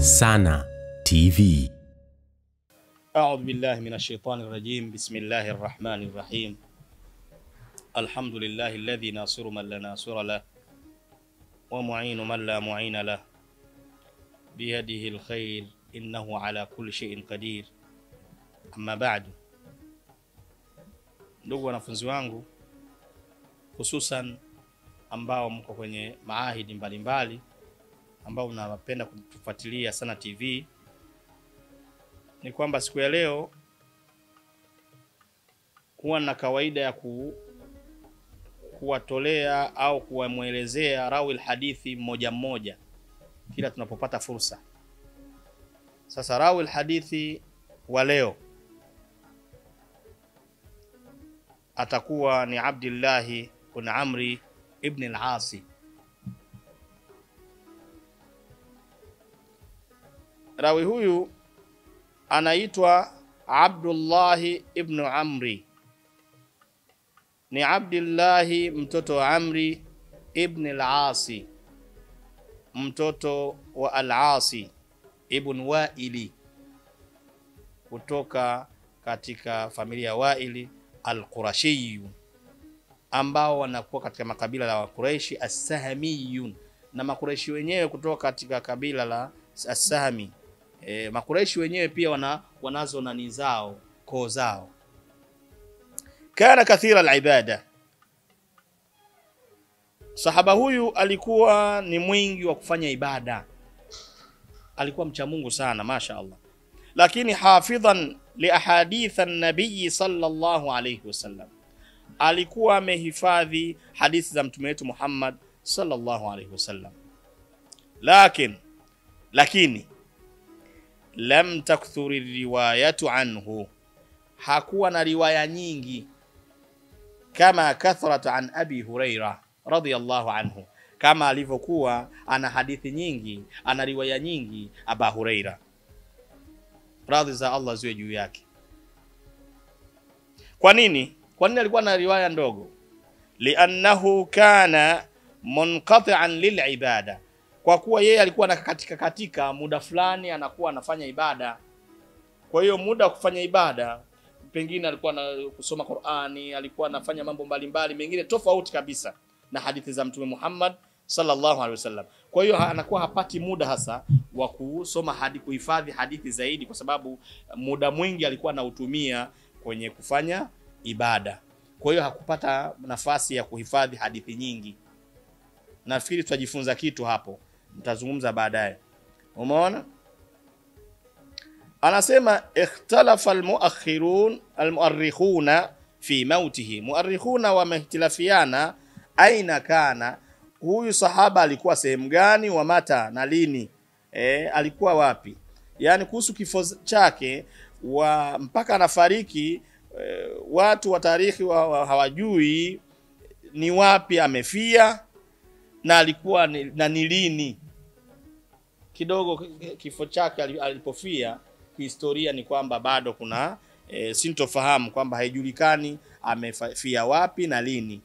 Sana TV. أعوذ بالله من الشيطان الرجيم. بسم الله الرحمن الرحيم. الحمد لله الذي ناصر من لا ناصر له ومعين من لا معين له بيده الخير إنه على كل شيء قدير. أما بعد, ndugu wanafunzi wangu, hususan ambao mko kwenye maahidi mbalimbali ambao unapenda kutufuatilia Sana TV, ni kwamba siku ya leo huwa na kawaida ya kuwatolea au kuwamuelezea rawi hadithi mmoja mmoja kila tunapopata fursa. Sasa rawi hadithi wa leo atakuwa ni Abdullah ibn Amri ibn al-Asi. Rawi huyu anaitwa Abdullah ibn Amri. Ni Abdullah mtoto wa Amri ibn al-Asi, mtoto wa al-Asi ibn Waili, kutoka katika familia Waili al-Qurashi, ambao wanakuwa katika makabila la Quraishi as-Sahamiyun, na Makuraishi wenyewe kutoka katika kabila la as-Sahami. Makuraishi wenyewe pia wanazo nani zao, koo zao. Kana kathira al-ibada. Sahaba huyu alikuwa ni mwingi wa kufanya ibada, alikuwa mcha Mungu sana, masha Allah. Lakini hafidhan li ahadith an-nabiy sallallahu alayhi wasallam, alikuwa amehifadhi hadithi za mtume wetu Muhammad sallallahu alayhi wasallam. Lakini lam takthuri riwayatu anhu, hakuwa na riwaya nyingi kama kathrat an Abi Huraira radhiyallahu anhu, kama alivyokuwa ana hadithi nyingi, ana riwaya nyingi Abu Huraira, radhi za Allah ziwe juu yake. Kwa nini alikuwa na riwaya ndogo? Li'annahu kana munqati'an lil'ibada, kwa kuwa yeye alikuwa na katika muda fulani anakuwa anafanya ibada. Kwa hiyo muda wa kufanya ibada, pengine alikuwa na kusoma Qur'ani, alikuwa anafanya mambo mbalimbali mengine tofauti kabisa na hadithi za mtume Muhammad sallallahu alaihi wasallam. Kwa hiyo anakuwa hapati muda hasa wa kusoma hadithi, kuhifadhi hadithi zaidi, kwa sababu muda mwingi alikuwa anautumia kwenye kufanya ibada. Kwa hiyo hakupata nafasi ya kuhifadhi hadithi nyingi. Nafikiri tutajifunza kitu hapo, mtazungumza baadaye. Umeona? Anasema ikhtalafa almuarrikhuna fi mautihi. Muarrikhuna wamehtilafiana aina kana, huyu sahaba alikuwa sehemu gani, wa mata na lini, alikuwa wapi, yani kuhusu kifo chake mpaka anafariki. Watu wa tarikhi hawajui ni wapi amefia na alikuwa na ni lini. Kidogo kifo chake alipofia, historia ni kwamba bado kuna sintofahamu, kwamba haijulikani amefia wapi na lini.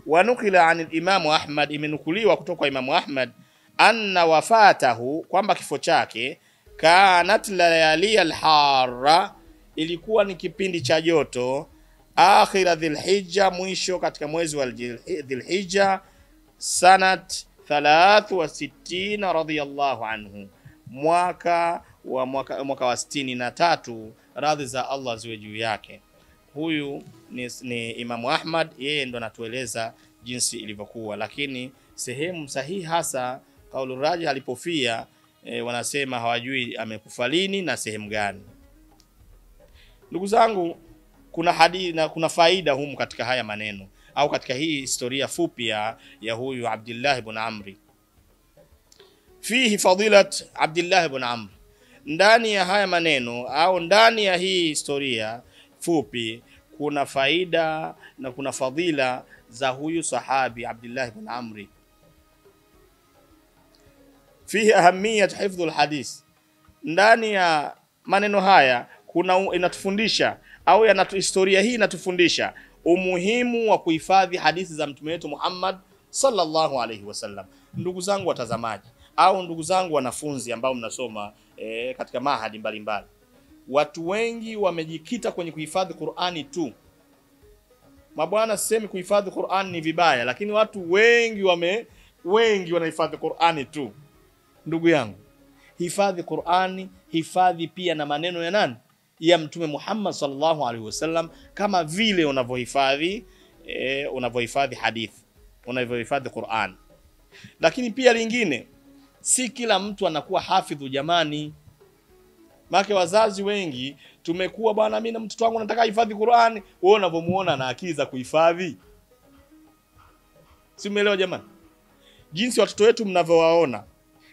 Wanukila an al-Imam Ahmad, imenukuliwa kutoka kwa Imam Ahmad, anna wafatahu, kwamba kifo chake kanat layali al-harra, ilikuwa ni kipindi cha joto, akhira dhilhijja, mwisho katika mwezi wa dhilhijja, sanat 63 radhiyallahu anhu, mwaka wa 63, radhi za Allah ziwe juu yake. Huyu ni Imam Ahmad, yeye ndo anatueleza jinsi ilivyokuwa, lakini sehemu sahihi hasa kaulu raji alipofia, wanasema hawajui amekufa lini na sehemu gani. Ndugu zangu, kuna hadithi na kuna faida humu katika haya maneno, au katika hii historia fupi ya huyu Abdullah ibn Amri. Fihi fadilat Abdullah ibn Amri, ndani ya haya maneno au ndani ya hii historia fupi kuna faida na kuna fadhila za huyu sahabi Abdullah ibn Amri. Fihi ahamiyat hifdhul hadith, ndani ya maneno haya inatufundisha au historia hii inatufundisha umuhimu wa kuhifadhi hadithi za mtume wetu Muhammad sallallahu alaihi wasallam. Ndugu zangu watazamaji, au ndugu zangu wanafunzi ambao mnasoma katika mahadi mbalimbali, watu wengi wamejikita kwenye kuhifadhi Qur'ani tu. Mabwana, sisemi kuhifadhi Qur'ani ni vibaya, lakini watu wengi wanahifadhi Qur'ani tu. Ndugu yangu, hifadhi Qur'ani, hifadhi pia na maneno ya nani? Ya Mtume Muhammad sallallahu alaihi wasallam, kama vile unavyohifadhi hadithi, unavyohifadhi Qur'an. Lakini pia lingine, si kila mtu anakuwa hafidhu jamani. Maana wazazi wengi tumekuwa, bwana mimi na mtoto wangu nataka hifadhi Qur'an, wewe unavomuona na akili za kuhifadhi. Si umeelewa jamani? Jinsi watoto wetu mnavyowaona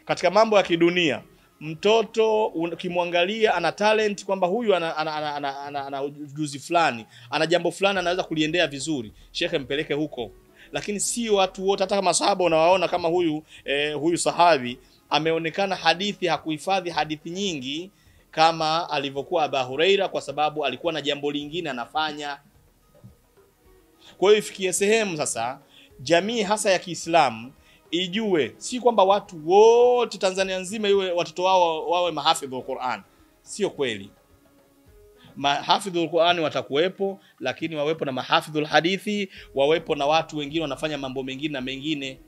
katika mambo ya kidunia, mtoto ukimwangalia ana talent kwamba huyu ana ujuzi fulani, ana jambo fulani anaweza kuliendea vizuri, shekhe mpeleke huko. Lakini si watu wote, hata kama sahaba unawaona kama huyu sahabi ameonekana hadithi, hakuhifadhi hadithi nyingi kama alivyokuwa Abu Huraira, kwa sababu alikuwa na jambo lingine anafanya. Kwa hiyo ifikie sehemu sasa jamii hasa ya Kiislamu ijue, si kwamba watu wote Tanzania nzima iwe watoto wao wawe mahafidhu wa Qur'an. Sio kweli. Mahafidhu wa Qur'an watakuwepo, lakini wawepo na mahafidhu hadithi, wawepo na watu wengine wanafanya mambo mengine na mengine.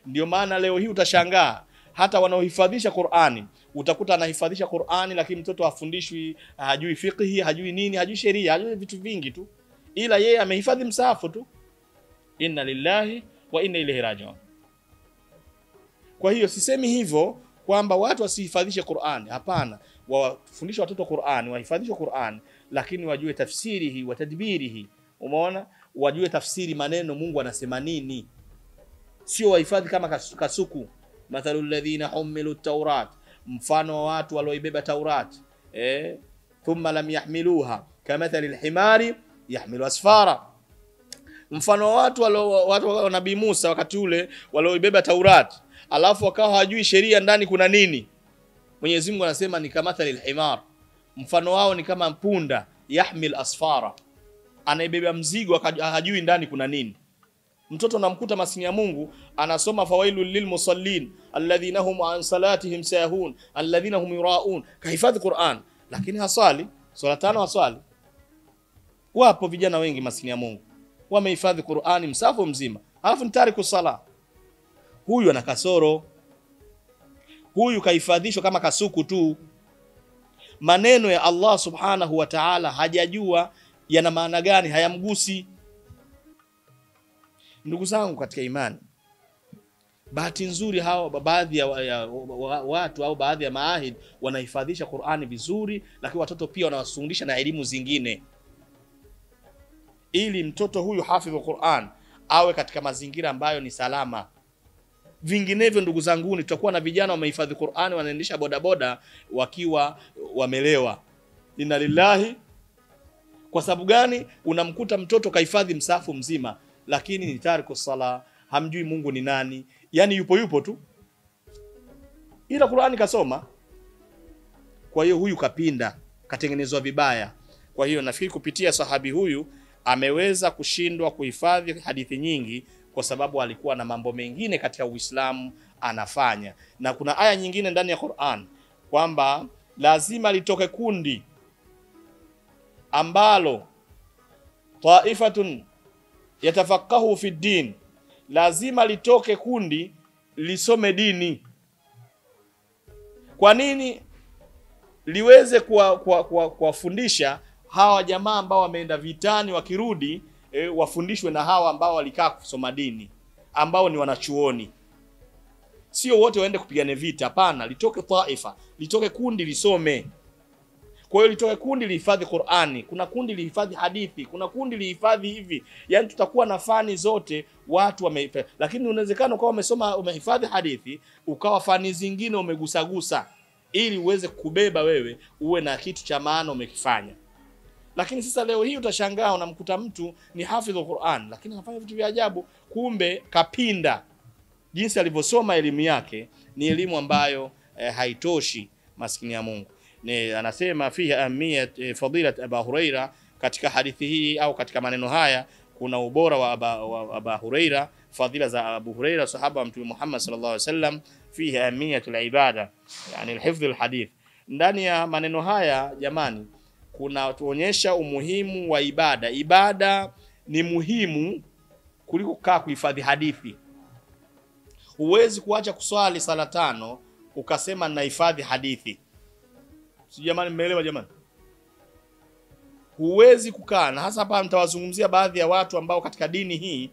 Ndio maana leo hii utashangaa hata wanaohifadhisha Qur'ani, utakuta anahifadhisha Qur'ani lakini mtoto hafundishwi, hajui fiqh, hajui nini, hajui sheria, hajui vitu vingi tu, ila yeye amehifadhi msahafu tu. Inna lillahi wa inna ilaihi raji'un. Kwa hiyo sisemi hivyo kwamba watu wasihifadhishe Qur'an, hapana. Wafundishe watoto Qur'an, wahifadhishe Qur'an, lakini wajue tafsirihi wa tadbirihi. Umeona? Wajue tafsiri maneno Mungu anasema nini. Sio wahifadhi kama kasuku. Mathalul ladhina humilu at-taurat, mfano wa watu walioibeba Taurat, thumma lam yahmiluha kamathalil himari yahmilu asfara. Mfano wa watu wa Nabii Musa wakati ule walioibeba Taurat, alafu wakawa hawajui sheria ndani kuna nini. Mwenyezi Mungu anasema ni kamathalil himar, mfano wao ni kama punda, yahmil asfara, anaibeba mzigo hajui ndani kuna nini. Mtoto namkuta maskini ya Mungu anasoma fawailul lilmusallin alladhina hum an salatihim sahun alladhina hum yuraun, kahifadhi Qur'an lakini hasali swala tano hasali. Wapo vijana wengi maskini ya Mungu wamehifadhi Qur'ani msafu mzima, alafu ni tariku sala. Huyu ana kasoro, huyu kahifadhishwa kama kasuku tu. Maneno ya Allah subhanahu wa ta'ala hajajua yana maana gani, hayamgusi. Ndugu zangu katika imani, bahati nzuri hao baadhi ya watu au baadhi ya maahid wanahifadhisha Qur'ani vizuri, lakini watoto pia wanawafundisha na elimu zingine, ili mtoto huyu hafidhu Qur'an awe katika mazingira ambayo ni salama. Vinginevyo ndugu zangu, tutakuwa na vijana wamehifadhi Qur'ani wanaendesha bodaboda wakiwa wamelewa. Inna lillahi. Kwa sababu gani? Unamkuta mtoto kahifadhi msahafu mzima lakini ni tariku sala, hamjui Mungu ni nani, yani yupo tu, ila Qur'ani kasoma. Kwa hiyo huyu kapinda, katengenezwa vibaya. Kwa hiyo nafikiri kupitia sahabi huyu ameweza kushindwa kuhifadhi hadithi nyingi, kwa sababu alikuwa na mambo mengine katika Uislamu anafanya. Na kuna aya nyingine ndani ya Qur'an kwamba lazima litoke kundi ambalo taifatun yatafakahu fi din, lazima litoke kundi lisome dini. Kwa nini? Liweze kuwafundisha hawa jamaa ambao wameenda vitani, wakirudi wafundishwe na hawa ambao walikaa kusoma dini, ambao ni wanachuoni. Sio wote waende kupigana vita, hapana. Litoke taifa, litoke kundi lisome. Kwa hiyo litoke kundi lihifadhi Qur'ani, kuna kundi lihifadhi hadithi, kuna kundi lihifadhi hivi. Yani tutakuwa na fani zote watu wamehifadhi. Lakini unawezekana ukawa umesoma, umehifadhi hadithi, ukawa fani zingine umegusagusa, ili uweze kubeba wewe uwe na kitu cha maana umekifanya. Lakini sasa leo hii utashangaa unamkuta mtu ni hafidhu Qur'an lakini anafanya vitu vya ajabu, kumbe kapinda. Jinsi alivyosoma elimu yake ni elimu ambayo haitoshi, maskini ya Mungu. Anasema fiha ahmiyat fadilat Abu Huraira, katika hadithi hii au katika maneno haya kuna ubora wa Abu Huraira, fadhila za Abu Huraira, sahaba wa Mtume Muhammad sallallahu alaihi wasallam. fihi ahamiyatul ibada, yani alhifdh alhadith. Ndani ya maneno haya jamani, kuna tuonyesha umuhimu wa ibada. Ibada ni muhimu kuliko kaa kuhifadhi hadithi. Huwezi kuacha kuswali sala 5 ukasema ninahifadhi hadithi. Si jamani, mmeelewa jamani? Huwezi kukaa, na hasa hapa mtawazungumzia baadhi ya watu ambao katika dini hii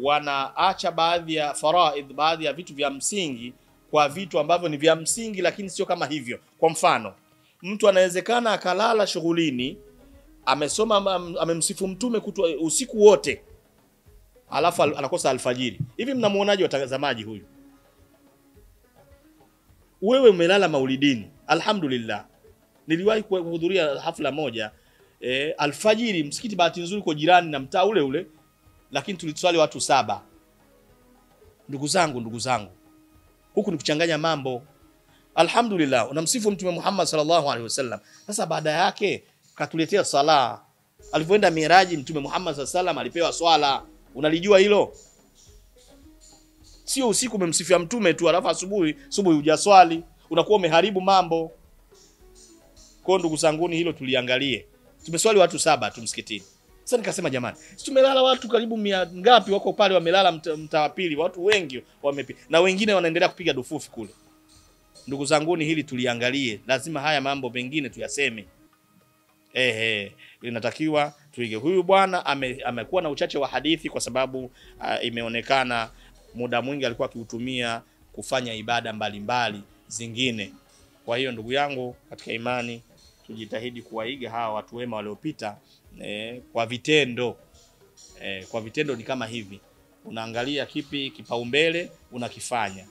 wanaacha baadhi ya faraidh, baadhi ya vitu vya msingi kwa vitu ambavyo ni vya msingi lakini sio kama hivyo. Kwa mfano, mtu anawezekana akalala shughulini, amesoma amemsifu mtume usiku wote, alafu anakosa alfajiri. Hivi mnamuonaje watazamaji huyu? Wewe umelala maulidini, alhamdulillah. Niliwahi kuhudhuria hafla moja alfajiri, msikiti bahati nzuri kwa jirani na mtaa ule ule, lakini tuliswali watu 7. Ndugu zangu, huku ni kuchanganya mambo. Alhamdulillah, unamsifu mtume Muhammad sallallahu alaihi wasallam. Sasa baada yake katuletea sala. Alipoenda Miraji mtume Muhammad sallallahu alaihi wasallam alipewa swala. Unalijua hilo? Sio usiku umemsifia mtume tu alafu asubuhi hujaswali, unakuwa umeharibu mambo. Kwa ndugu zanguni, hilo tuliangalie. Tumeswali watu 7 tu msikitini. Sasa nikasema jamani, si tumelala watu karibu 100 ngapi wako pale wamelala mtaa wa pili, watu wengi na wengine wanaendelea kupiga dufufi kule. Ndugu zanguni, hili tuliangalie. Lazima haya mambo mengine tuyaseme. Inatakiwa tuige. Huyu bwana amekuwa na uchache wa hadithi kwa sababu imeonekana muda mwingi alikuwa akiutumia kufanya ibada mbalimbali zingine. Kwa hiyo ndugu yangu katika imani, tujitahidi kuwaiga hawa watu wema waliopita kwa vitendo. Kwa vitendo ni kama hivi. Unaangalia kipi kipaumbele unakifanya.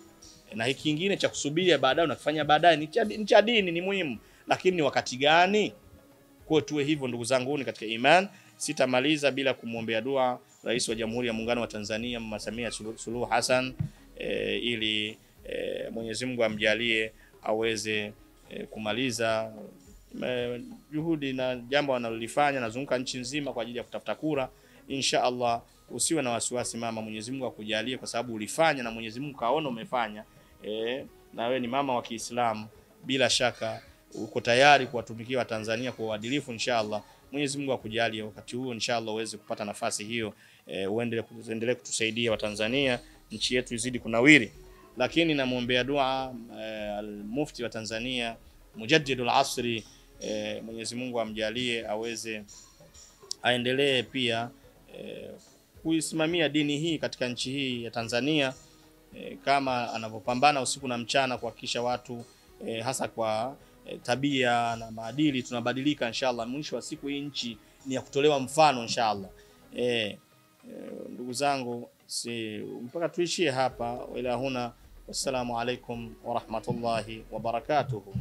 Na hiki kingine cha kusubiria baadaye unakifanya baadaye ni cha dini, ni muhimu. Lakini ni wakati gani? Kwa tuwe hivyo ndugu zangu katika iman. Sitamaliza bila kumwombea dua Rais wa Jamhuri ya Muungano wa Tanzania Mama Samia Suluhu Hassan, ili Mwenyezi Mungu amjalie aweze kumaliza juhudi na jambo analolifanya, nazunguka nchi nzima kwa ajili ya kutafuta kura. Insha Allah, usiwe na wasiwasi mama, Mwenyezi Mungu akujalie kwa sababu ulifanya na Mwenyezi Mungu kaona umefanya. Na wewe ni mama wa Kiislamu, bila shaka uko tayari kuwatumikia Tanzania kwa uadilifu. Insha Allah Mwenyezi Mungu akujalie wakati huo, insha Allah uweze kupata nafasi hiyo, uendelee kutusaidia Watanzania, nchi yetu izidi kunawiri. Lakini namuombea dua al-Mufti wa Tanzania Mujaddidul Asri, Mwenyezi Mungu amjalie aweze aendelee pia kuisimamia dini hii katika nchi hii ya Tanzania, kama anavyopambana usiku na mchana kuhakikisha watu hasa kwa tabia na maadili tunabadilika. Inshallah mwisho wa siku hii nchi ni ya kutolewa mfano inshallah. Ndugu zangu, mpaka tuishie hapa. Ila huna, wassalamu alaikum wa rahmatullahi wa barakatuhu.